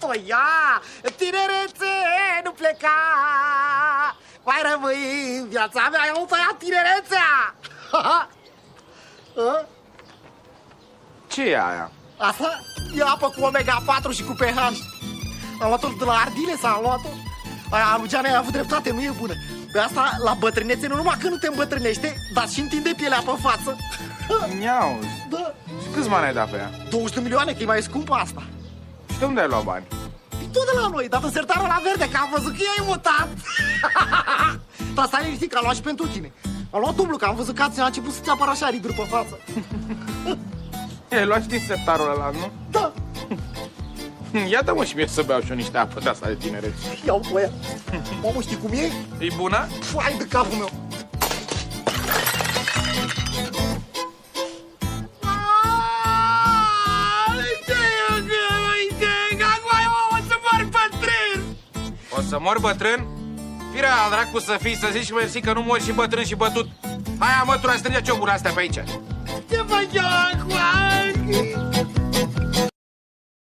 mă, ia! Tinerețe, nu pleca! Mai rămâi în viața mea, eu tăia tinerețea! Ce e aia? Asta e apă cu omega-4 și cu pH. Am luat-o de la Ardile, s-a luat-o. Aia, Lugeana, a avut dreptate, nu e bună. Pe asta, la bătrânețe, nu numai că nu te îmbătrânește, dar și întinde pielea pe față. N-auzi. Da. Și câți bani ai dat pe ea? 200 de milioane, că e mai scumpă asta. Și de unde ai luat bani? E tot de la noi, dat în sertarul la verde, că am văzut că e mutat. Dar stai liniștit, că am luat și pentru tine. Am luat dublu, că am văzut că a început să-ți apară așa riduri pe față. Ai luat și din sertarul ăla, nu? Da. Ia dă-mă și mie să beau și eu niște apă de asta de tinerețe. Iau cu ea. Mamă, știi cum e? E bună? Hai de capul meu. O să mor bătrân? Firea al dracu să fii, să zici mersi că nu mori și bătrân și bătut. Hai, mătura, strânge ciobura astea pe aici. Ce faci eu acum?